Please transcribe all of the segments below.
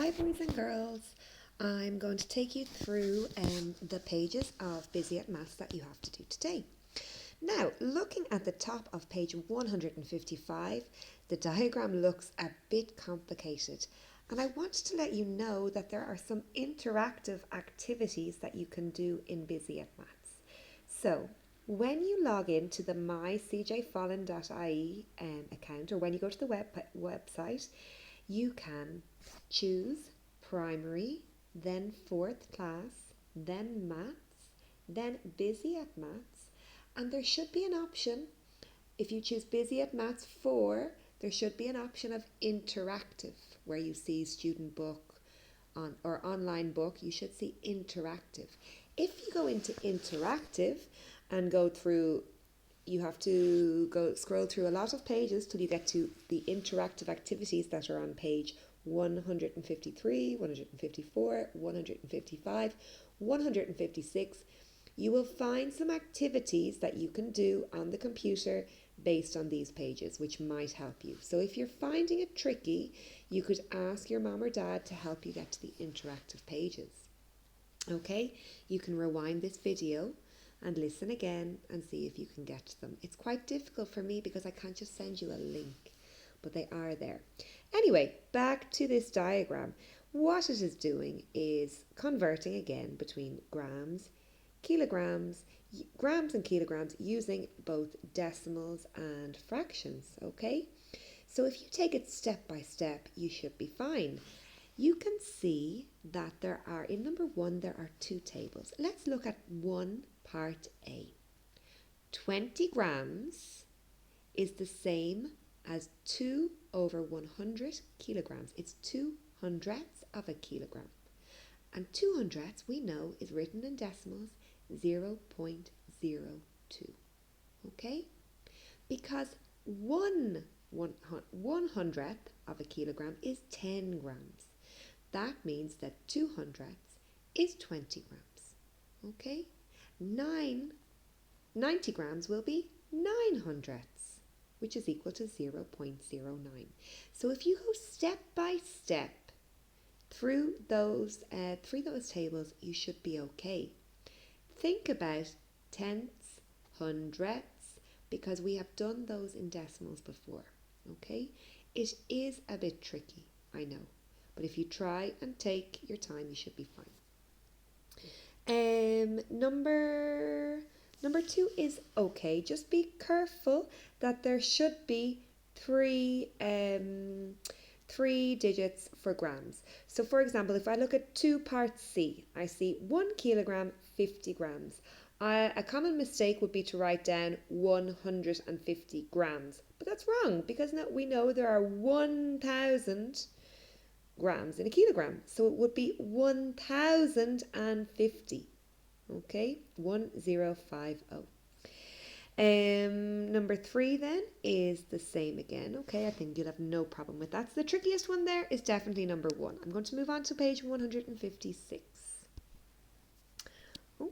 Hi boys and girls, I'm going to take you through the pages of Busy at Maths that you have to do today. Now, looking at the top of page 155, the diagram looks a bit complicated, and I wanted to let you know that there are some interactive activities that you can do in Busy at Maths. So, when you log into the mycjfollen.ie account, or when you go to the website, you can choose primary, then fourth class, then maths, then busy at maths, and there should be an option. If you choose busy at maths 4, there should be an option of interactive where you see student book or online book. You should see interactive. If you go into interactive and go through, you have to scroll through a lot of pages till you get to the interactive activities that are on page 153, 154, 155, 156. You will find some activities that you can do on the computer based on these pages, which might help you. So if you're finding it tricky, you could ask your mom or dad to help you get to the interactive pages. Okay, you can rewind this video and listen again and see if you can get to them. It's quite difficult for me because I can't just send you a link, but they are there. Anyway, back to this diagram. What it is doing is converting again between grams, kilograms, grams and kilograms using both decimals and fractions, okay? So if you take it step by step, you should be fine. You can see that there are, in number 1, there are 2 tables. Let's look at 1 part A. 20 grams is the same as 2 over 100 kilograms. It's 2 hundredths of a kilogram. And 2 hundredths, we know, is written in decimals 0.02. Okay? Because 1 hundredth of a kilogram is 10 grams. That means that 2 hundredths is 20 grams. Okay? 90 grams will be 9 hundredths, which is equal to 0.09. So if you go step by step through those tables, you should be okay. Think about tenths, hundredths, because we have done those in decimals before. Okay? It is a bit tricky, I know. But if you try and take your time, you should be fine. Number 2 is okay. Just be careful that there should be three digits for grams. So for example, if I look at 2 part C, I see 1 kilogram, 50 grams. A common mistake would be to write down 150 grams. But that's wrong because now we know there are 1,000 grams in a kilogram. So it would be 1,050. Okay, 1050. Number 3 then is the same again. Okay, I think you'll have no problem with that. So the trickiest one there is definitely number 1. I'm going to move on to page 156. Oh.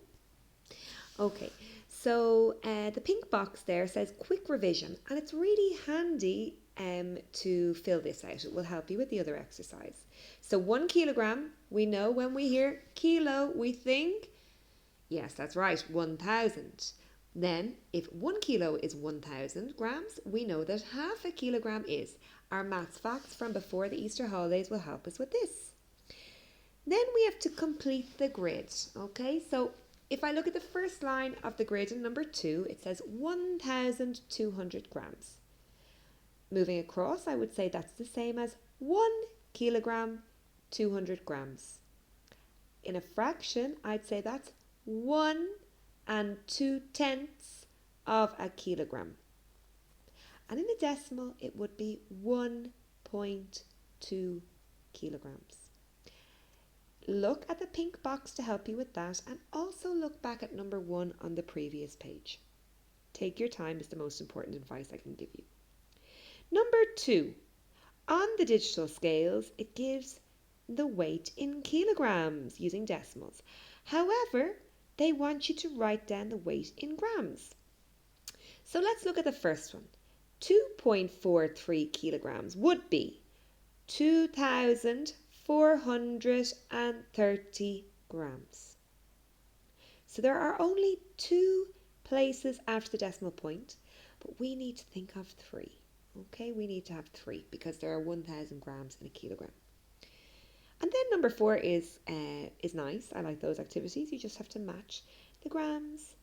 Okay, so the pink box there says quick revision, and it's really handy to fill this out. It will help you with the other exercise. So 1 kilogram, we know when we hear kilo, we think, yes, that's right, 1,000. Then, if 1 kilo is 1,000 grams, we know that half a kilogram is. Our maths facts from before the Easter holidays will help us with this. Then we have to complete the grid, okay? So, if I look at the first line of the grid in number 2, it says 1,200 grams. Moving across, I would say that's the same as 1 kilogram, 200 grams. In a fraction, I'd say that's 1 2/10 of a kilogram. And in a decimal, it would be 1.2 kilograms. Look at the pink box to help you with that, and also look back at number 1 on the previous page. Take your time is the most important advice I can give you. Number 2, on the digital scales, it gives the weight in kilograms using decimals. However, they want you to write down the weight in grams. So let's look at the first one. 2.43 kilograms would be 2,000 430 grams. So there are only 2 places after the decimal point, but we need to think of 3. Okay, we need to have 3 because there are 1,000 grams in a kilogram. And then number 4 is nice. I like those activities. You just have to match the grams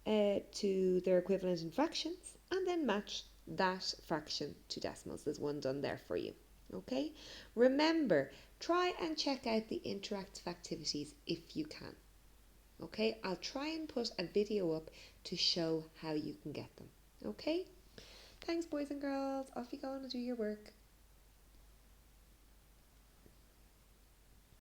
to their equivalent in fractions, and then match that fraction to decimals. There's one done there for you. Okay, remember, try and check out the interactive activities if you can. Okay, I'll try and put a video up to show how you can get them. Okay, thanks boys and girls. Off you go and do your work.